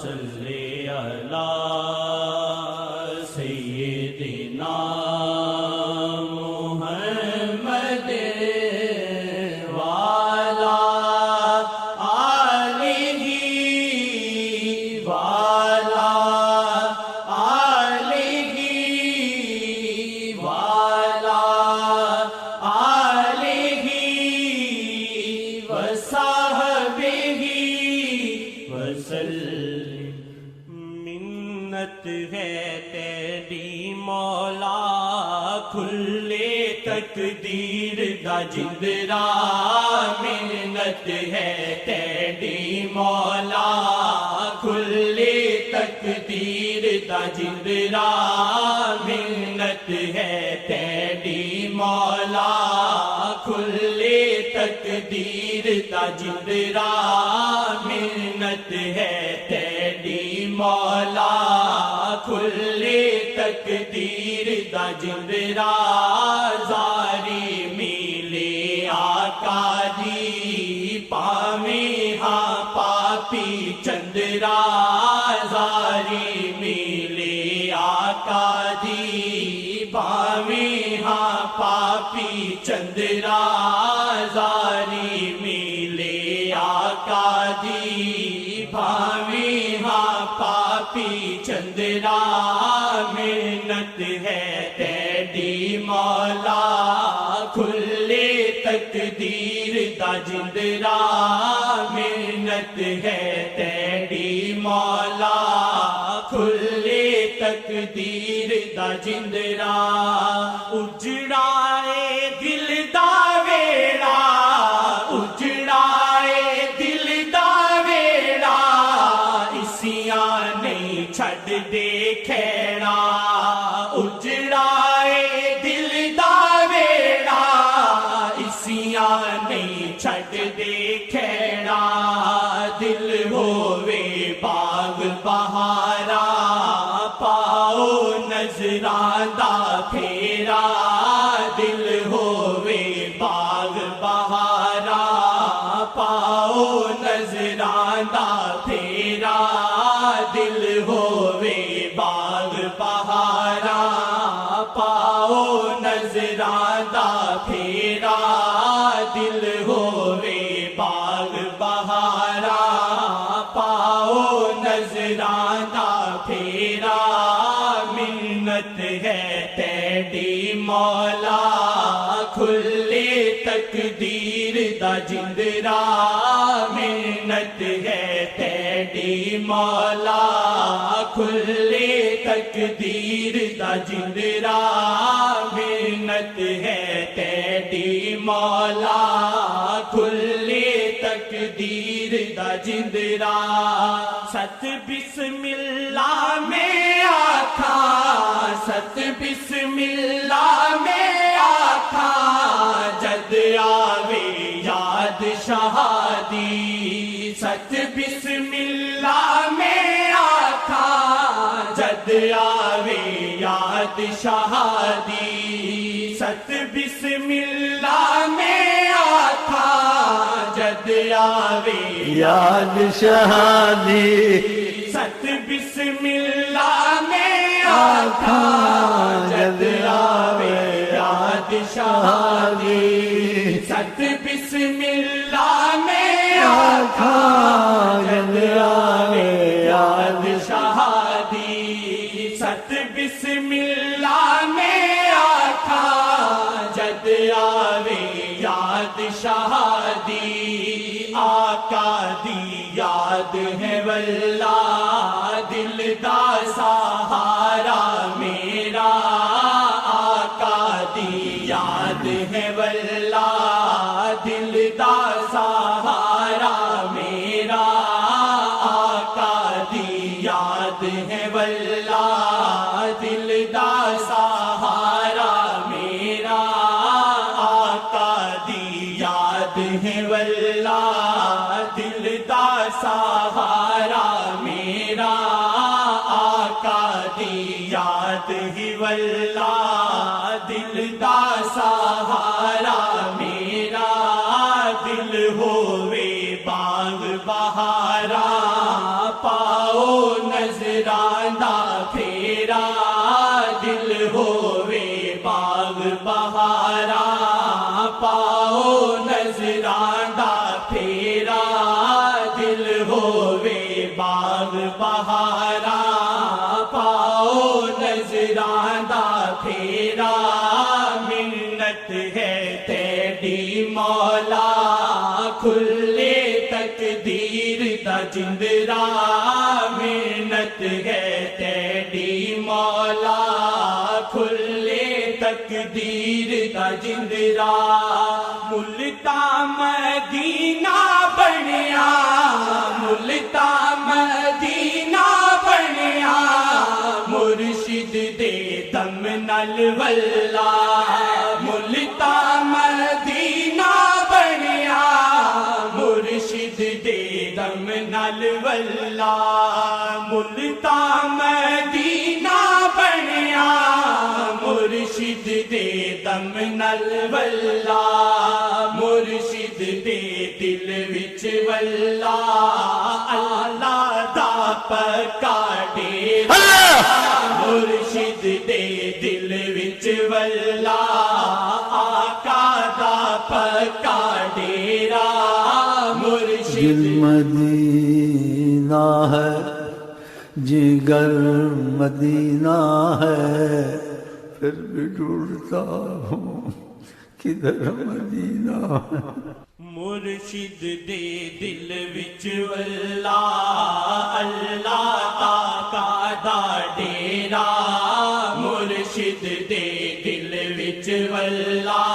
صلی علی سیدنا محمد والا آلہ والا آلہ والا آلہ وصحبہ وسلم۔ منت ہے تیری مولا کھلے تقدیر دا جندرا، منت ہے تیری مولا کھلے تقدیر دا جندرا، منت ہے تیری مولا کھلے تقدیر دا جندرا، منت ہے تیری مولا کھلے تقدیر دا جندرا، زاری میلے آقا دی پاویں ہاں پاپی چندرا، زاری میلے آقا دی پاویں ہاں پاپی چندرا، زاری میلے آقا دی پاویں ہاں پاپی چندرا، منت ہے تیری مولا کھلے تقدیر دا جندرا، منت ہے تیری مولا کھلے تقدیر دا جندرا، اجڑائے دل دا ویڑا، اجڑائے دل دا ویڑا، اسیاں نہیں چھڈ دے کھیڑا، اجڑائے دل دا ویڑا، اسیاں نہیں چھڈ دے کھیڑا، دل ہووے باغ بہارا پاؤ نظراں دا پھیرا، دل ہووے باغ بہارا پاؤ نظراں دا پھیرا، دل ہووے باغ بہارا پاؤ نظراں دا پھیرا، دل ہووے باغ بہارا پاؤ نظراں دا پھیرا، منت ہے تیری مولا کھلے تقدیر دا جندرا، منت ہے تیری مولا کھلے تقدیر دا جندرا، منت ہے تیری مولا کھلے تقدیر دا جندرا، ست بسم اللہ میں آکھا، ست بسم اللہ میں آکھا، جد آوے یاد شہادی، ست بسم اللہ میں آکھا، جد آوے یاد شہادی، ست بسم اللہ میں آکھا، جد آوے یاد شہادی، ست بسم اللہ میں آکھا، جد آوے یاد شہادی، ست بسم اللہ میں آکھا، جد آوے یاد شہادی، ست بسم اللہ میں آکھا، جد آوے یاد شہادی، آقا دی یاد ہے واللہ دل دا سہارا میرا، آقا دی یاد ہے واللہ دل دا سہارا میرا، آقا دی یاد ہے واللہ دل دا سہارا میرا، آقا دی یاد ہے واللہ دل دا سہارا میرا، آقا دی یاد ہی واللہ دل دا سہارا میرا، دل ہووے با باغ بہارا پاؤ نظرانہ پھیرا دل ہووے باغ بہارا پاؤ نظرانہ پھیرا دل ہووے باغ بہارا پاؤ نظرانہ پھیرا منت ہے تیری مولا کھلے تقدیر دا جندرا منت ہے تیری مولا کھلے تقدیر دا جندرا ملتا مدینہ بنیا ملتا مدینہ بنیا مرشد دے دم نال واللہ ملتا مدینہ بنیا مرشد دے دم نال واللہ ملتا مدینہ بنیا مرشد دے دم نال واللہ مرشد دے دل وچ واللہ اللہ دا پکا ڈیرا مرشد دے دل وچ واللہ آقا دا پکا ڈیرا مرشد دل مدینہ ہے جگر مدینہ ہے پھر بھی ڈھونڈتا ہوں کدھر مدینہ ہے مرشد دے دل وچ واللہ اللہ آقا دا ڈیرا مرشد دے دل وچ واللہ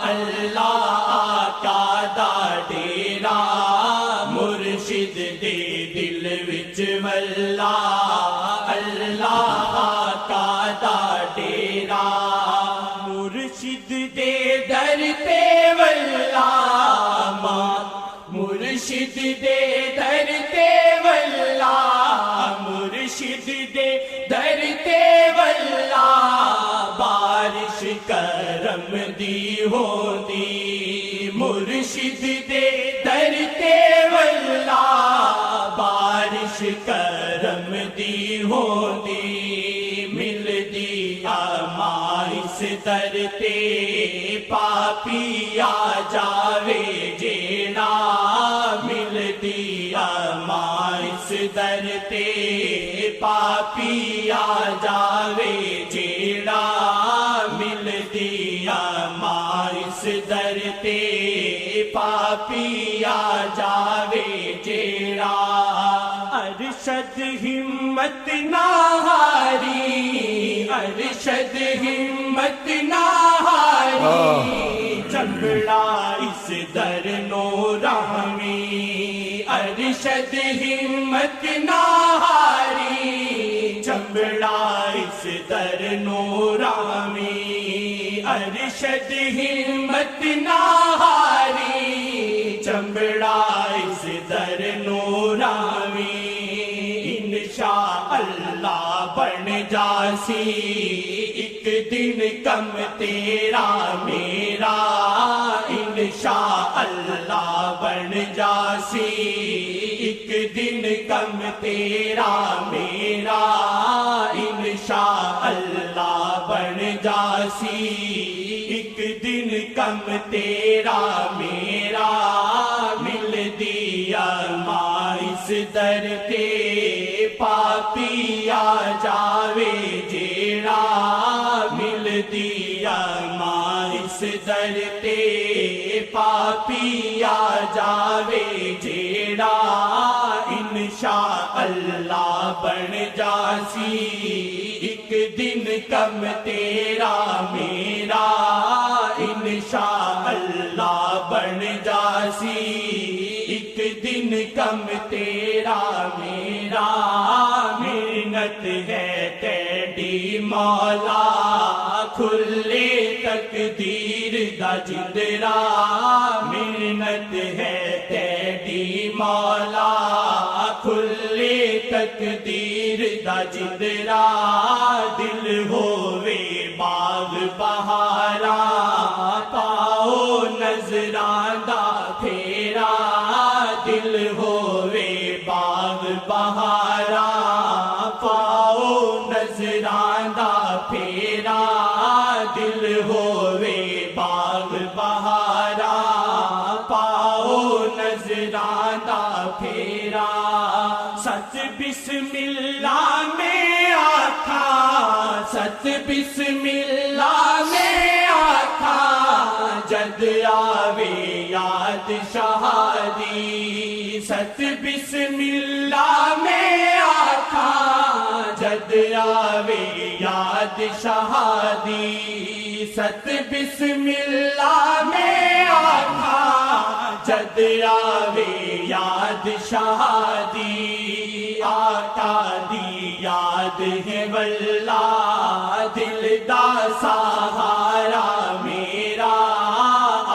اللہ آقا دا ڈیرا مرشد دے دل وچ واللہ اللہ آقا دا ڈیرا مرشد دے در تے واللہ مرشد دے در تے واللہ مرشد دے در تے واللہ بارش کرم دی ہوندی مرشد دے در تے واللہ بارش کرم دی ہوندی ملدی امائس در تے پاپی آ جاوے جینا ملدی امائس در تے پاپی آ جاوے جینا ملدی امائس در تے پاپی آ جاوے جینا ارشد ہمت نہ ہاری ارشد ہمت نہ ہاری چمڑا اس در نورانی ارشد ہمت نہ ہاری چمڑا اس در نورانی ارشد ہمت نہ ہاری چمڑا اس در نورانی انشاءاللہ بن جاسی ایک دن کم تیرا میرا انشاءاللہ بن جاسی ایک دن کم تیرا میرا انشاءاللہ بن جاسی ایک دن کم تیرا میرا مل دیا مائس در تے پاپی آ جاوے جیڑا مل دیا مائس در تے پاپی آ جاوے جیڑا انشاءاللہ بن جاسی ایک دن کم تیرا میرا انشاءاللہ بن جاسی ایک دن کم تیرا میرا محنت ہے تیری مولا کھلے تقدیر دا جندرا محنت ہے تیری مولا کھلے تقدیر دا جندرا دل ہووے باغ بہارا پاؤ نظرانہ پھیرا دل ہووے باغ بہارا پاؤ نظراں دا پھیرا دل ہووے باغ بہارا پاؤ نظراں دا پھیرا سچ بسم اللہ میں آکھا سچ بسم اللہ میں آکھا جد آوے یاد شہادی سچ بسم اللہ میں آکھا جد آوے یاد شہادی ست بسم اللہ میں آکھا جد آوے یاد شہادی آقا دی یاد ہے واللہ دل دا سہارا میرا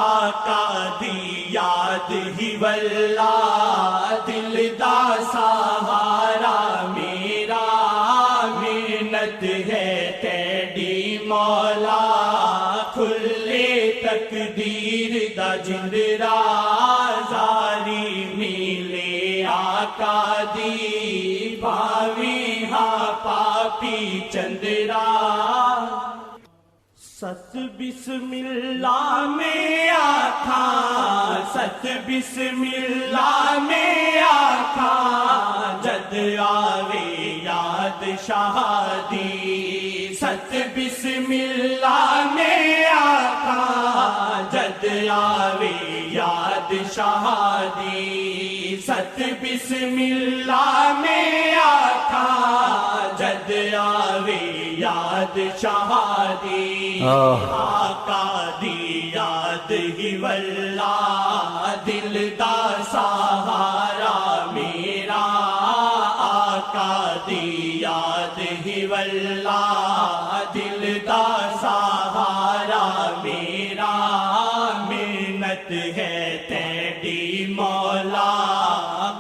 آقا دی یاد ہی واللہ دل دا سہارا میرا محنت ہے تیری مولا کھلے تقدیر دا جندرا زاری ملے آقا دی بھاوی ہاں پاپی چندرا ست بسم اللہ میں آکھا ست بسم اللہ میں آکھا جد آوے یاد شہادی ست بسم اللہ میں آکھا جد آوے یاد شہادی ست بسم اللہ میں آکھا جد آوے یاد شہادی آقا دی یاد ہی واللہ دل دا سہارا میرا آقا دی یاد ہی واللہ دل دا سہارا میرا محنت ہے تیری مولا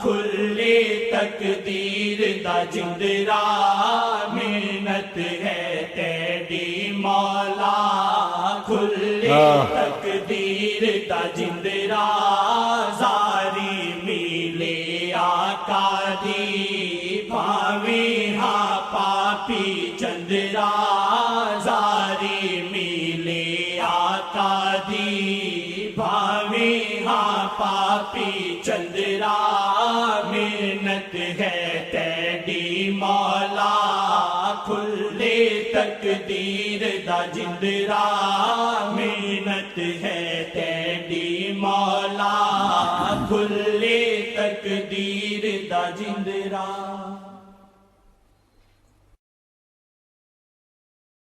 کھلے تقدیر دا جندرا محنت ہے تیری مولا کھلے تقدیر دا جندرا زاری ملے آقا دی بھاوی ہاں پاپی چندرا زاری ملے آقا دی بھاوی ہاں پاپی چندرا محنت ہے تیری مولا کھلے تقدیر دا جندرا محنت ہے تیری مولا کھلے تقدیر دا جندرا